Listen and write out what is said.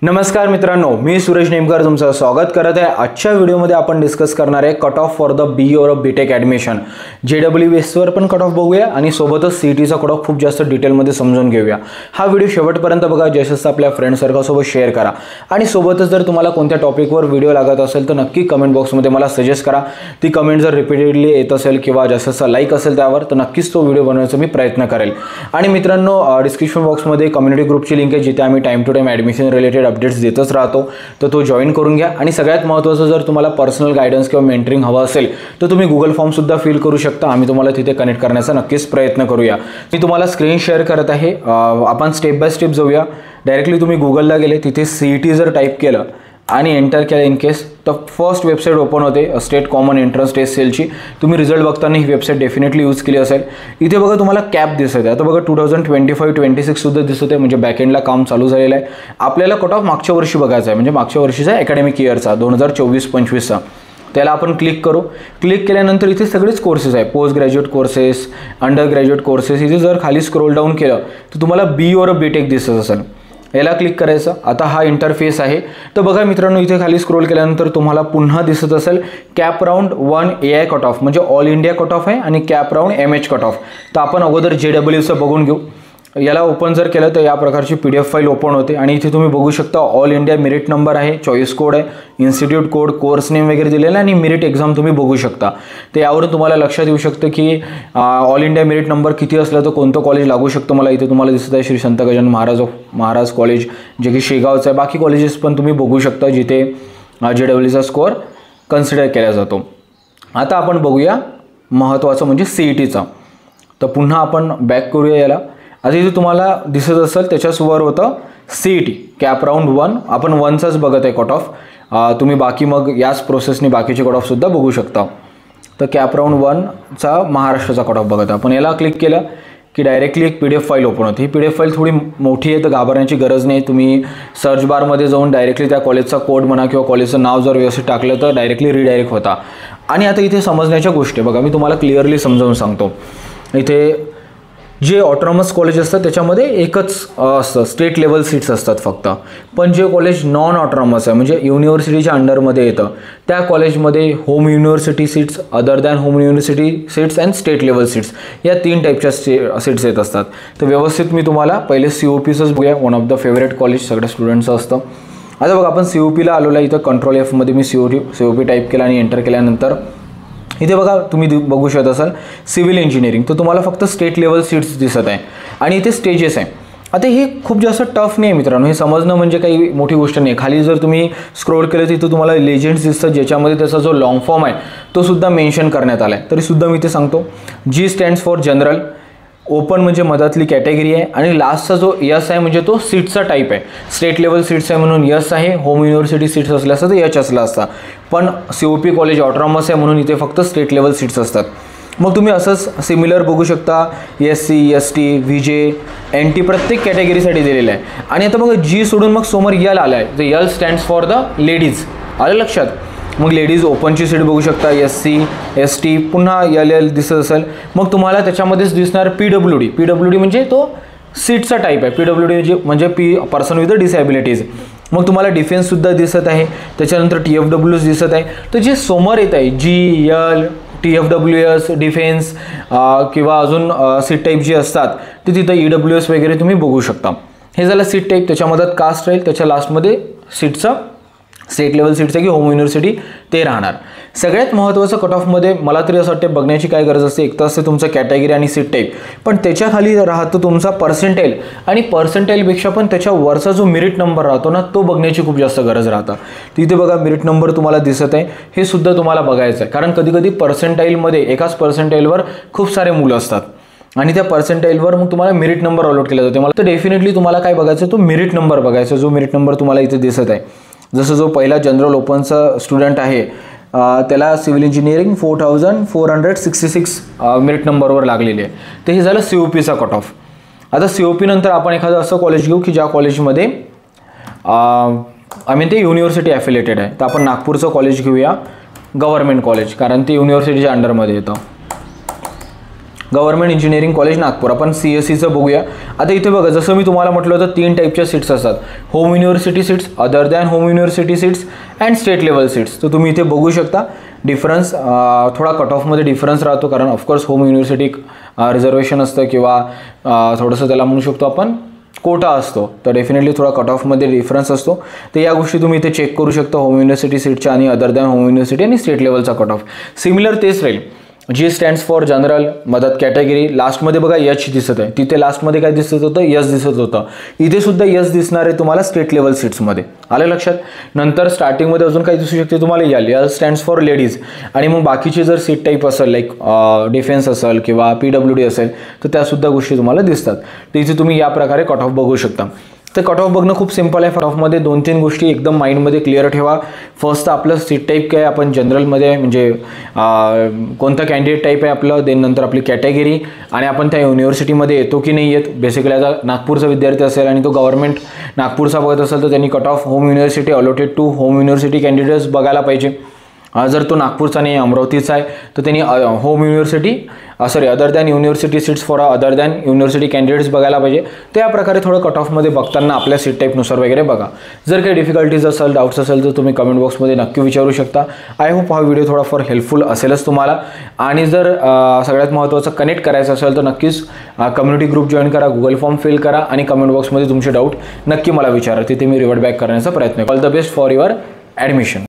नमस्कार मित्रांनो, मी सुरेश नेमकर तुमचं स्वागत करत आहे। आजच्या व्हिडिओमध्ये आपण डिस्कस करणार आहे कट ऑफ फॉर द बी और बीटेक ॲडमिशन। JEEवर पण कट ऑफ बघूया आणि सोबतच सीईटीचा कट ऑफ खूप जास्त डिटेलमध्ये समजून घेऊया। हा व्हिडिओ शेवटपर्यंत बघा, जास्तीत आपल्या फ्रेंड सर्कलसोबत शेअर करा आणि सोबतच जर तुम्हाला कोणत्या टॉपिकवर व्हिडिओ लागत असेल तर नक्की कमेंट बॉक्समध्ये मला सजेस्ट करा। ती कमेंट जर रिपीटेडली येत असेल किंवा जास्त लाईक असेल त्यावर तर नक्कीच तो व्हिडिओ बनवण्याचा मी प्रयत्न करेल। आणि मित्रांनो, डिस्क्रिप्शन बॉक्समध्ये कम्युनिटी ग्रुपची लिंक आहे जिथे आम्ही time to time admission related updates देतच राहतो, तर तो जॉइन करून घ्या। आणि सगळ्यात महत्त्वाचं, जर तुम्हाला पर्सनल गायडन्स किंवा मेंटरिंग हवं असेल तर तुम्ही गुगल फॉर्म सुद्धा फिल करू शकता। आम्ही तुम्हाला तिथे कनेक्ट करण्याचा नक्कीच प्रयत्न करूया। मी तुम्हाला स्क्रीन शेअर करत आहे, आपण स्टेप बाय स्टेप जाऊया। डायरेक्टली तुम्ही गुगलला गेले, तिथे सीईटी जर टाईप केलं आणि एंटर केलं इन केस, तर फर्स्ट वेबसाईट ओपन होते स्टेट कॉमन एंट्रन्स टेस्ट सेलची। तुम्ही रिझल्ट बघताना ही वेबसाईट डेफिनेटली यूज केली असेल। इथे बघा तुम्हाला कॅप दिसत आहे, आता बघा 2025-26 सुद्धा दिसत आहे, म्हणजे बॅकएंडला काम चालू झालेलं आहे। आपल्याला कट ऑफ मागच्या वर्षी बघायचा आहे, म्हणजे मागच्या वर्षीचा अकॅडमिक इयरचा 2024-25चा। त्याला आपण क्लिक करू। क्लिक केल्यानंतर इथे सगळेच कोर्सेस आहे, post graduate courses, under graduate courses. इथे जर खाली स्क्रोल डाऊन केलं तर तुम्हाला बी और बीटेक दिसत असेल, याला क्लिक करायचं। आता हा इंटरफेस आहे, तर बघा मित्रांनो, इथे खाली स्क्रोल केल्यानंतर तुम्हाला पुन्हा दिसत असेल cap round 1 AI cut off, म्हणजे ऑल इंडिया कट ऑफ आहे, आणि cap round MH cut off. तर आपण अगोदर JEEचं बघून घेऊ। याला ओपन जर केलं तर या प्रकारची PDF फाईल ओपन होते आणि इथे तुम्ही बघू शकता ऑल इंडिया मेरिट नंबर आहे, चॉईस कोड आहे, इन्स्टिट्यूट कोड, कोर्स नेम वगैरे दिलेलं आहे आणि मेरिट एक्झाम तुम्ही बघू शकता। तर यावरून तुम्हाला लक्षात येऊ शकतं की ऑल इंडिया मेरिट नंबर किती असलं तर कोणतं कॉलेज लागू शकतं। मला इथे तुम्हाला दिसत आहे श्री संत गजानन महाराज कॉलेज, जे की शेगावचं आहे। बाकी कॉलेजेस पण तुम्ही बघू शकता जिथे JEEचा स्कोअर कन्सिडर केला जातो। आता आपण बघूया महत्त्वाचं म्हणजे सीईटीचा। तर पुन्हा आपण बॅक करूया याला। आता इथे तुम्हाला दिसत असेल त्याच्यासवर होतं सीईटी कॅप राऊंड 1, आपण 1चाच बघत आहे कट ऑफ। तुम्ही बाकी मग याच प्रोसेसने बाकीचे कट ऑफ सुद्धा बघू शकता। तर कॅप राऊंड 1चा महाराष्ट्राचा कट ऑफ बघत आहे। आपण याला क्लिक केलं की डायरेक्टली एक PDF फाईल ओपन होते। ही PDF फाईल थोडी मोठी आहे, तर घाबरण्याची गरज नाही। तुम्ही सर्च बारमध्ये जाऊन डायरेक्टली त्या कॉलेजचा कोड म्हणा किंवा कॉलेजचं नाव जर व्यवस्थित टाकलं तर डायरेक्टली रिडायरेक्ट होता। आणि आता इथे समजण्याच्या गोष्टी बघा, मी तुम्हाला क्लिअरली समजावून सांगतो। इथे जे ऑटोनॉमस कॉलेज असतात त्याच्यामध्ये एकच असतं, स्टेट लेवल सीट्स असतात फक्त। पण जे कॉलेज नॉन ऑटोनॉमस आहे, म्हणजे युनिव्हर्सिटीच्या अंडरमध्ये येतं, त्या कॉलेजमध्ये home university seats, other than home university seats and state level seats, या 3 टाईपच्या सीट्स येत असतात। तर व्यवस्थित मी तुम्हाला पहिले COPचंच बघूया, one of the favourite college सगळ्या स्टुडंट्सचं असतं। आता बघा आपण COPला आलेला, इथं कंट्रोल Fमध्ये मी COP टाईप केला आणि एंटर केल्यानंतर इथे बघा तुम्ही बघू शकत असाल सिव्हिल इंजिनिअरिंग, तर तुम्हाला फक्त स्टेट लेवल सीट्स दिसत आहे आणि इथे स्टेजेस आहे। आता हे खूप जास्त टफ नाही आहे मित्रांनो, हे समजणं म्हणजे काही मोठी गोष्ट नाही। खाली जर तुम्ही स्क्रोल केलं तिथं तुम्हाला लेजेंड्स दिसतात, ज्याच्यामध्ये त्याचा जो लॉंग फॉर्म आहे तो सुद्धा मेन्शन करण्यात आला आहे। तरी सुद्धा मी ते सांगतो, G stands for general, open म्हणजे मधातली कॅटेगरी आहे, आणि लास्टचा जो यस आहे म्हणजे तो सीट्सचा टाईप आहे। स्टेट लेवल सीट्स आहे म्हणून यस आहे, होम युनिव्हर्सिटी सीट्स असल्या असतं तर H असला असता, पण COP कॉलेज ऑटोनॉमस आहे म्हणून इथे फक्त स्टेट लेवल सीट्स असतात। मग तुम्ही असंच सिमिलर बघू शकता SC, ST, VJ, NT प्रत्येक कॅटेगरीसाठी दिलेलं आहे। आणि आता बघा G सोडून मग समोर L आला आहे, तर L stands for the ladies, आलं लक्षात। मग लेडीज ओपनची सीट बघू शकता, SC, ST, पुन्हा LL दिसत असेल। मग तुम्हाला त्याच्यामध्येच दिसणार PWD म्हणजे तो सीटचा टाईप आहे। PWD म्हणजे पर्सन विथ डिसॅबिलिटीज। मग तुम्हाला डिफेन्ससुद्धा दिसत आहे, त्याच्यानंतर TFWs दिसत आहे। तर जे समोर येत आहे GL, TFWS, डिफेन्स किंवा अजून सीट टाईप जी असतात ते तिथं EWS वगैरे तुम्ही बघू शकता। हे झालं सीट टाईप, त्याच्यामध्ये कास्ट राहील, त्याच्या लास्टमध्ये सीटचं स्टेट लेवल सीट्स आहे की होम युनिव्हर्सिटी ते राहणार। सगळ्यात महत्त्वाचं कट ऑफमध्ये मला तरी असं वाटते बघण्याची काय गरज असते, एक तर असते तुमचं कॅटेगरी आणि सीट टाईप, पण त्याच्या खाली राहतो तुमचा पर्सेंटाईल, आणि पर्सेंटाईलपेक्षा पण त्याच्या वरचा जो मेरिट नंबर राहतो ना तो बघण्याची खूप जास्त गरज राहतं। तिथे बघा मेरिट नंबर तुम्हाला दिसत आहे, हे सुद्धा तुम्हाला बघायचं आहे, कारण कधी कधी पर्सेंटाईलमध्ये एकाच पर्सेंटाईलवर खूप सारे मुलं असतात आणि त्या पर्सेंटाईलवर मग तुम्हाला मेरिट नंबर अलॉट केला जातो। मला तर डेफिनेटली तुम्हाला काय बघायचं, तो मेरिट नंबर बघायचा, जो मेरिट नंबर तुम्हाला इथे दिसत आहे। जसं जो पहिला जनरल ओपनचा स्टुडंट आहे त्याला सिव्हिल इंजिनिअरिंग 4466 मेरिट नंबरवर लागलेली आहे, तर हे झालं COPचा कट ऑफ। आता COP नंतर आपण एखादं असं कॉलेज घेऊ की ज्या कॉलेजमध्ये ते युनिव्हर्सिटी ॲफिलेटेड आहे। तर आपण नागपूरचं कॉलेज घेऊया, गव्हर्नमेंट कॉलेज, कारण ते युनिव्हर्सिटीच्या अंडरमध्ये येतं। Government engineering college Nagpur. आपण CSEचं बघूया. आता इथे बघा, जसं मी तुम्हाला म्हटलं होतं 3 टाईपच्या सीट्स असतात, home university seats, other than home university seats and state level seats. तर तुम्ही इथे बघू शकता डिफरन्स, थोडा कट ऑफमध्ये डिफरन्स राहतो, कारण ऑफकोर्स होम युनिव्हर्सिटी रिझर्वेशन असतं किंवा थोडंसं त्याला म्हणू शकतो आपण कोटा असतो, तर डेफिनेटली थोडा कट ऑफमध्ये डिफरन्स असतो. तर या गोष्टी तुम्ही इथे चेक करू शकता, होम युनिव्हर्सिटी सीटच्या आणि अदर दॅन होम युनिव्हर्सिटी आणि स्टेट लेवलचा कट ऑफ. सिमिलर तेच राहील. G स्टँड्स फॉर जनरल, मदत कॅटेगरी, लास्टमध्ये बघा H दिसत आहे, तिथे लास्टमध्ये काय दिसत होतं, S दिसत होतं. इथे सुद्धा S दिसणार आहे तुम्हाला स्टेट लेवल सीट्समध्ये. आलं लक्षात. नंतर स्टार्टिंगमध्ये अजून काय दिसू शकते तुम्हाला, L स्टँड्स फॉर लेडीज. आणि मग बाकीची जर सीट टाईप असेल, लाईक डिफेन्स असेल किंवा PWD असेल, तर त्यासुद्धा गोष्टी तुम्हाला दिसतात. तर इथे तुम्ही या प्रकारे कट ऑफ बघू शकता. तर कट ऑफ बघणं खूप सिंपल आहे. कट ऑफमध्ये 2-3 गोष्टी एकदम माइंडमध्ये क्लिअर ठेवा. फर्स्ट आपलं सीट टाईप काय, आपण जनरलमध्ये म्हणजे कोणतं कॅन्डिडेट टाईप आहे आपलं, देन नंतर आपली कॅटेगरी आणि आपण त्या युनिव्हर्सिटीमध्ये येतो की नाही येत. बेसिकली आता नागपूरचा विद्यार्थी असेल आणि तो गव्हर्नमेंट नागपूरचा बघत असेल, तर त्यांनी cut off home university allotted to home university candidates बघायला पाहिजे. जर तो नागपूरचा नाही अमरावतीचा आहे, तर त्यांनी home university other than university seats for other than university candidates बघायला पाहिजे. त्या प्रकारे थोडं कट ऑफमध्ये बघताना आपल्या सीट टाईपनुसार वगैरे बघा. जर काही डिफिकल्टीज असेल, डाऊट्स असेल, तर तुम्ही कमेंट बॉक्समध्ये नक्की विचारू शकता. आय होप हा व्हिडिओ थोडाफार हेल्पफुल असेलच तुम्हाला. आणि जर सगळ्यात महत्त्वाचं कनेक्ट करायचं असेल, तर नक्कीच कम्युनिटी ग्रुप जॉईन करा, गुगल फॉर्म फिल करा आणि कमेंट बॉक्समध्ये तुमचे डाऊट नक्की मला विचारा. तिथे मी रिवर्ट बॅक करण्याचा प्रयत्न करेन. All the best for your admission.